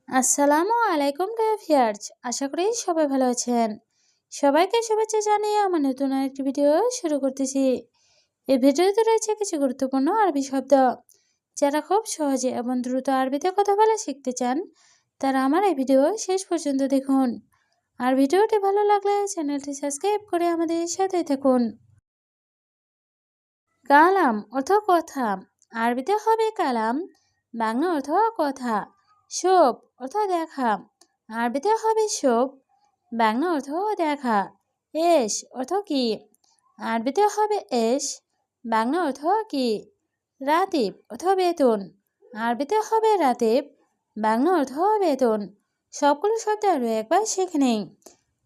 আসসালামু আলাইকুম ভিউয়ার্স, আশা করি সবাই ভালো আছেন। সবাইকে শুভেচ্ছা জানিয়ে আমার নতুন আরেকটি ভিডিও শুরু করতেছি। এই ভিডিওতে রয়েছে কিছু গুরুত্বপূর্ণ আরবি শব্দ। যারা খুব সহজে এবং দ্রুত আরবিতে কথা বলা শিখতে চান, তারা আমার এই ভিডিও শেষ পর্যন্ত দেখুন। আর ভিডিওটি ভালো লাগলে চ্যানেলটি সাবস্ক্রাইব করে আমাদের সাথে থাকুন। কালাম অর্থ কথা। আরবিতে হবে কালাম, বাংলা অর্থ কথা। শোভ অর্থ দেখা। আরবিতে হবে শোভ, বাংলা অর্থ দেখা। এস অর্থ কি। আরবিতে হবে এস, বাংলা অর্থ কি। রাতিব অর্থ বেতন। আরবিতে হবে রাতিব, বাংলা অর্থ বেতন। সবগুলো শব্দ আরো একবার শিখে নেই।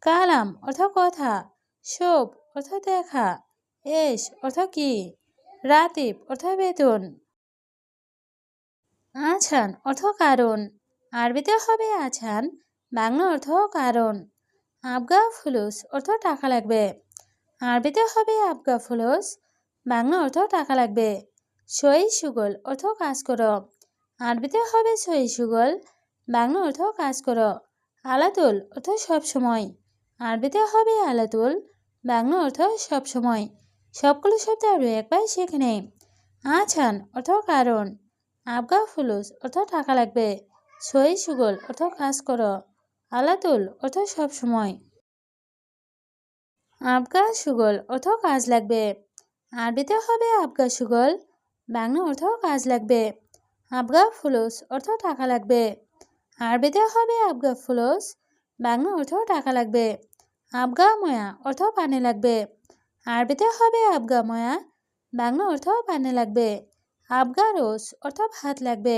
কালাম অর্থ কথা, শোভ অর্থ দেখা, এস অর্থ কি, রাতিব অর্থ বেতন। আছান অর্থ কারণ। আরবিতে হবে আছান, বাংলা অর্থ কারণ। আবগা ফুলুস অর্থ টাকা লাগবে। আরবিতে হবে আবগা ফুলুস, বাংলা অর্থ টাকা লাগবে। সই সুগল অর্থ কাজ করো। আরবিতে হবে সই সুগল, বাংলা অর্থ কাজ করো। আলাতুল অর্থ সব সময়। আরবিতে হবে আলাতুল, বাংলা অর্থ সব সময়। সবগুলো শব্দ আরো একবার শিখে নেই। আছান অর্থ কারণ, আবগা ফুলুস অর্থ টাকা লাগবে, সই সুগল অর্থ কাজ করো, আলাতুল অর্থ সব সময়। আবগা সুগল অর্থ কাজ লাগবে। আরবিতে হবে আবগা সুগল, বাংলা অর্থ কাজ লাগবে। আবগা ফুলুস অর্থ টাকা লাগবে। আরবিতে হবে আবগা ফুলুস, বাংলা অর্থ টাকা লাগবে। আবগা ময়া অর্থ পানি লাগবে। আরবিতে হবে আবগা ময়া, বাংলা অর্থ পানি লাগবে। আবগা রোস অর্থ ভাত লাগবে।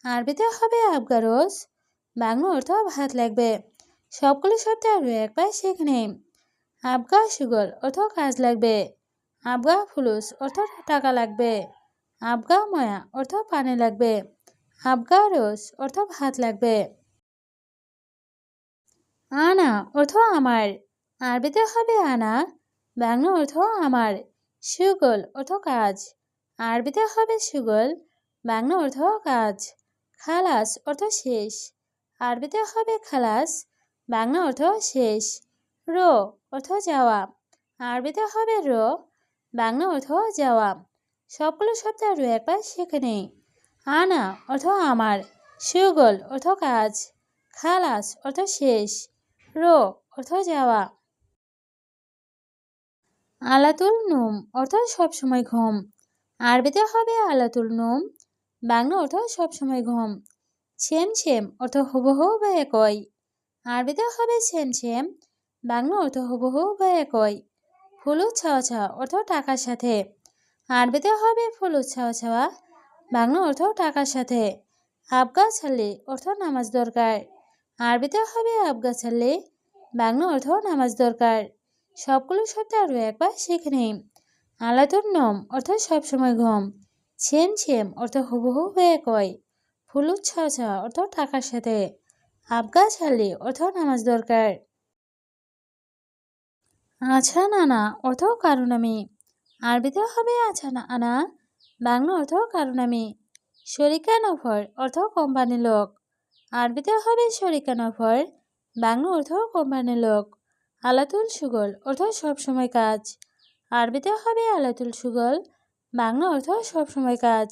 আরবিতে হবে আবগা রোস, বাংলা অর্থ ভাত লাগবে। সবগুলো শব্দ আরো একবার শিখে নিন। আবগা সুগল অর্থ কাজ লাগবে। আবগা ফুলুস অর্থ টাকা লাগবে। আবগা ময়া অর্থ পানি লাগবে। আবগা রোস অর্থ ভাত লাগবে। আনা অর্থ আমার। আরবিতে হবে আনা, বাংলা অর্থ আমার। সুগল অর্থ কাজ। আরবিতে হবে সুগল, বাংলা অর্থ কাজ। খালাস অর্থ শেষ। আরবিতে হবে খালাস, বাংলা অর্থ শেষ। রো অর্থ যাওয়া। আরবিতে হবে রো, বাংলা অর্থ যাওয়া। সবগুলো শব্দ আরো একবার শিখে নেই। আনা অর্থ আমার, সুগল অর্থ কাজ, খালাস অর্থ শেষ, রো অর্থ যাওয়া। আলাতুল নুম অর্থ সবসময় ঘুম। আরবিতে হবে আলাতুল নুম, বাংলা অর্থ সবসময় ঘুম। ছেম ছেম অর্থ হুবহু বা একই। আরবিতে হবে ছেম ছেম, বাংলা অর্থ হুবহু বা একই। ফুলু ছাওয়া ছাওয়া অর্থ টাকার সাথে। আরবিতে হবে ফুলু ছাওয়া ছাওয়া, বাংলা অর্থ টাকার সাথে। আবগা ছাল্লি অর্থ নামাজ দরকার। আরবিতে হবে আবগা ছাল্লি, বাংলা অর্থ নামাজ দরকার। সবগুলো শব্দ আরো একবার শিখে নিই। আলাতুল নম অর্থ সবসময় ঘুম। ছেম ছেম অর্থ হুবহু হয়ে একই। ফুলু ছাওয়া ছাওয়া অর্থ টাকার সাথে। আবগা ছাল্লি অর্থ নামাজ দরকার। আছা নানা অর্থ কারণ আমি। আরবিতে হবে আছা না আনা, বাংলা অর্থ কারণ আমি। শরিকা নফর অর্থ কোম্পানির লোক। আরবিতে হবে শরিকা নফর, বাংলা অর্থ কোম্পানির লোক। আলাতুল সুগল অর্থ সবসময় কাজ। আরবিতে হবে আলাতুল সুগল, বাংলা অর্থ সবসময় কাজ।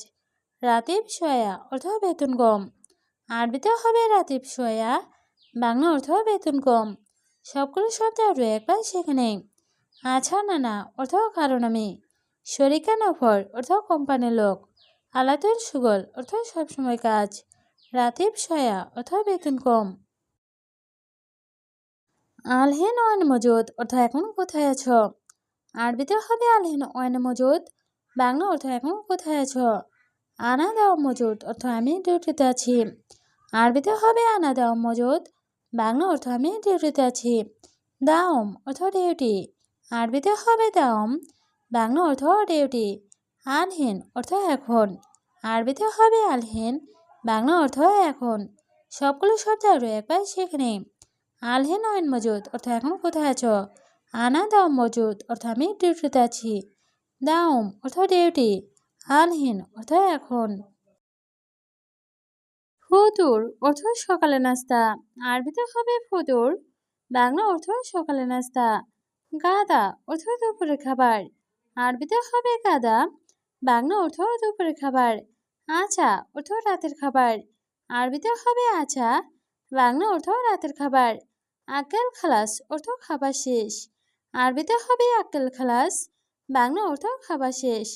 রাতিব সোয়া অর্থ বেতন কম। আরবিতে হবে রাতিব সোয়া, বাংলা অর্থ বেতন কম। সবগুলো শব্দ আরো একবার শিখে নেই। আছা নানা অর্থ কারণ আমি। শরিকা নফর অর্থ কোম্পানির লোক। আলাতুল সুগল অর্থ সবসময় কাজ। রাতিব সোয়া অর্থ বেতন কম। আলহেন ওয়ান মজুদ অর্থ এখন কোথায় আছো। আরবিতে হবে আলহেন ওয়ান মজুদ, বাংলা অর্থ এখন কোথায় আছো। আনা দাও মজুদ অর্থ আমি ডিউটিতে আছি। আরবিতে হবে আনা দাও মজুদ, বাংলা অর্থ আমি ডিউটিতে আছি। দাওম অর্থ ডিউটি। আরবিতে হবে দাওম, বাংলা অর্থ ডিউটি। আলহেন অর্থ এখন। আরবিতে হবে আলহেন, বাংলা অর্থ এখন। সবগুলো শব্দ আরো একবার শিখে নিই। আলহেন ওয়ান মজুদ অর্থ এখন কোথায় আছো। আনা দাও মজুদ অর্থ আমি ডিউটিতে আছি। দাওম অর্থ ডিউটি। আলহিন অর্থ এখন। ফতুর অর্থ সকালে নাস্তা। আরবিতে হবে ফতুর, বাংলা অর্থ সকালে নাস্তা। গাদা অর্থ দুপুরের খাবার। আরবিতে হবে গাদা, বাংলা অর্থ দুপুরের খাবার। আচা অর্থ রাতের খাবার। আরবিতে হবে আচা, বাংলা অর্থ রাতের খাবার। আক্কেল খালাস অর্থ খাবার শেষ। আরবিতে হবে আক্কেল খালাস, বাংলা অর্থ খাবার শেষ।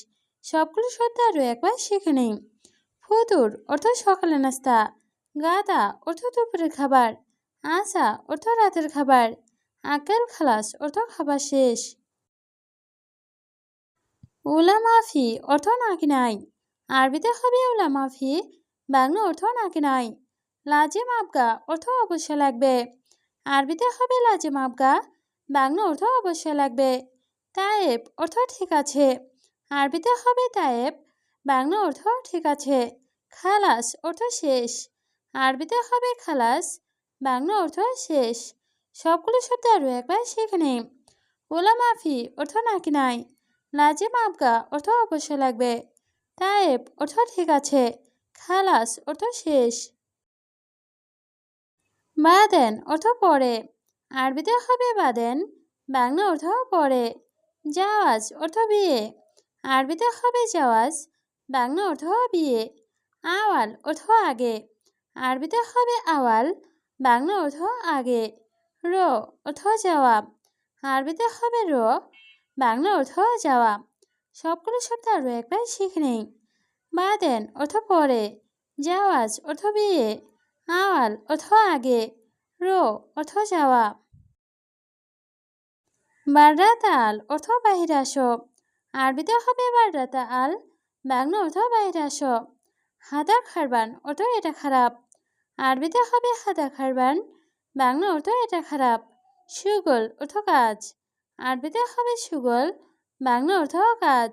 সবগুলো শব্দ আরও একবার শিখে নিই। ফতুর অর্থ সকালে নাস্তা। গাদা অর্থ দুপুরের খাবার। আচা অর্থ রাতের খাবার। আক্কেল খালাস অর্থ খাবার শেষ। উলা মাফি অর্থ নাকি নাই। আরবিতে হবে উলা মাফি, বাংলা অর্থ নাকি নাই। লাজিম আবগা অর্থ অবশ্যই লাগবে। আরবিতে হবে লাজিম আবগা, বাংলা অর্থ অবশ্যই লাগবে। তায়েব অর্থ ঠিক আছে। আরবিতে হবে তায়েব, বাংলা অর্থ ঠিক আছে। খালাস অর্থ শেষ। আরবিতে হবে খালাস, বাংলা অর্থ শেষ। সবগুলো শব্দ আরও একবার শিখে নিই। ওলা মাফি অর্থ নাকি নাই। লাজিম আবগা অর্থ অবশ্যই লাগবে। তায়েব অর্থ ঠিক আছে। খালাস অর্থ শেষ। বাদেন অর্থ পরে। আরবিতে হবে বাদেন, বাংলা অর্থ পরে। জাওয়াজ অর্থ বিয়ে। আরবিতে হবে জাওয়াজ, বাংলা অর্থ বিয়ে। আওয়াল অর্থ আগে। আরবিতে হবে আওয়াল, বাংলা অর্থ আগে। র অর্থ জবাব। আরবিতে হবে র, বাংলা অর্থ জবাব। সবগুলো শব্দ আরও একবার শিখে নেই। বাদেন অর্থ পরে, জাওয়াজ অর্থ বিয়ে, আওয়াল অর্থ আগে, র অর্থ জবাব। বাররাতা আল অর্থ বাহিরে আসো। আরবিতে হবে বাররাতা আল, বাংলা অর্থ বাহিরে আসো। হাদা খারবান অর্থ এটা খারাপ। আরবিতে হবে হাদা খারবান, বাংলা অর্থ এটা খারাপ। সুগল অর্থ কাজ। আরবিতে হবে সুগল, বাংলা অর্থ কাজ।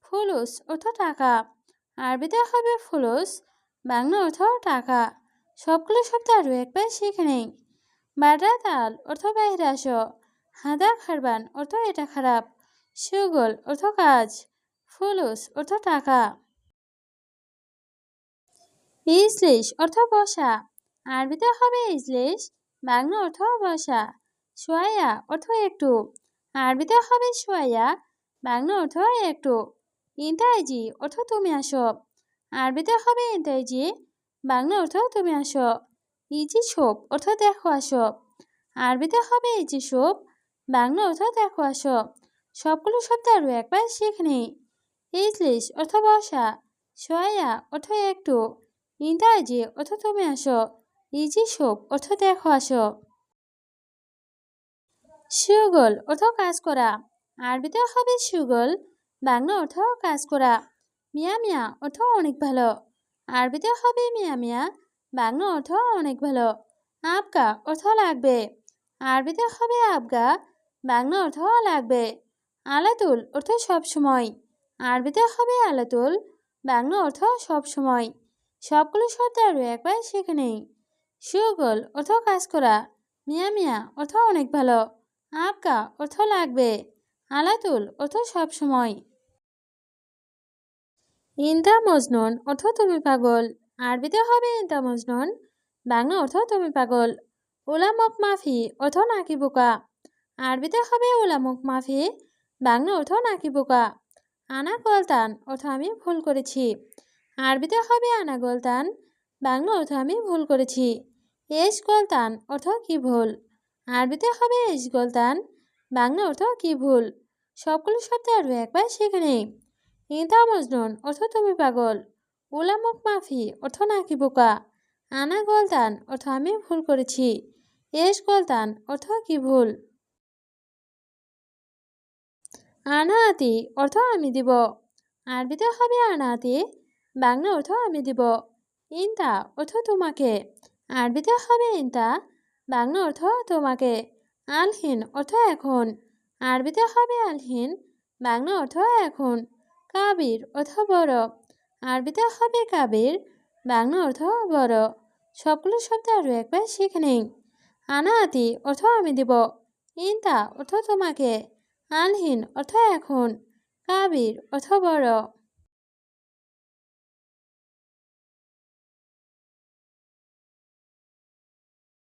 ফুলুস অর্থ টাকা। আরবিতে হবে ফুলুস, বাংলা অর্থ টাকা। সবগুলো শব্দ আরও একবার শিখে নেই। বাররাত আল অর্থ বাহিরে আসো। হাদা খারবান অর্থ এটা খারাপ। সুগল অর্থ কাজ। ফুলুস অর্থ টাকা। ইজলিশ অর্থ বসা। আরবিতে হবে ইজলিশ, বাংলা অর্থ বসা। সোয়া অর্থ একটু। আরবিতে হবে সোয়া, বাংলা অর্থ একটু। ইন্তাইজি অর্থ তুমি আসো। আরবিতে হবে ইন্তাইজি, বাংলা অর্থ তুমি আসো। ইজি সোপ অর্থ দেখো আসো। আরবিতে হবে ইজি সোপ, বাংলা অর্থ দেখো আসো। সবগুলো শব্দ আরও একবার শিখে নিই। ইজলিশ অর্থ বসা, সোয়া অর্থ একটু, ইন্তাইজি অর্থ তুমি আসো, ইজি সোপ অর্থ দেখো আসো। সুগল অর্থ কাজ করা। আরবিতে হবে সুগল, বাংলা অর্থ কাজ করা। মিয়া মিয়া অর্থ অনেক ভালো। আরবিতে হবে মিয়া মিয়া, বাংলা অর্থ অনেক ভালো। আবগা অর্থ লাগবে। আরবিতে হবে আবগা, বাংলা অর্থ লাগবে। আলাতুল অর্থ সব সময়। আরবিতে হবে আলাতুল, বাংলা অর্থ সব সময়। সবগুলো শব্দ আরও একবার শিখে নেই। সুগল অর্থ কাজ করা। মিয়া মিয়া অর্থ অনেক ভালো। আবগা অর্থ লাগবে। আলাতুল অর্থ সব সময়। ইন্দা মজনুন অর্থ তুমি পাগল। আরবিতে হবে ইন্দা মজনুন, বাংলা অর্থ তুমি পাগল। ওলামক মাফি অর্থ নাকি বোকা। আরবিতে হবে ওলামক মাফি, বাংলা অর্থ নাকি বোকা। আনা গলতান অর্থ আমি ভুল করেছি। আরবিতে হবে আনা গলতান, বাংলা অর্থ আমি ভুল করেছি। এস গলতান অর্থ কি ভুল। আরবিতে হবে এস গলতান, বাংলা অর্থ কি ভুল। সবগুলো শব্দ আরও একবার শিখে নেই। ইন্দা মজনুন অর্থ তুমি পাগল। ওলামক মাফি অর্থ নাকি বোকা। আনা গলতান অর্থ আমি ভুল করেছি। এস গলতান অর্থ কি ভুল। আনা আতি অর্থ আমি দিব। আরবিতে হবে আনা আতি, বাংলা অর্থ আমি দিব। ইন্তা অর্থ তোমাকে। আরবিতে হবে ইন্তা, বাংলা অর্থ তোমাকে। আলহিন অর্থ এখন। আরবিতে হবে আলহিন, বাংলা অর্থ এখন। কাবির অর্থ বড়। আরবিতে হবে কাবির, বাংলা অর্থ বড়। সবগুলো শব্দ আরও একবার শিখে নেই। আনা আতি অর্থ আমি দিব। ইন্তা অর্থ তোমাকে। আলহিন অর্থ এখন। কাবির অর্থ বড়।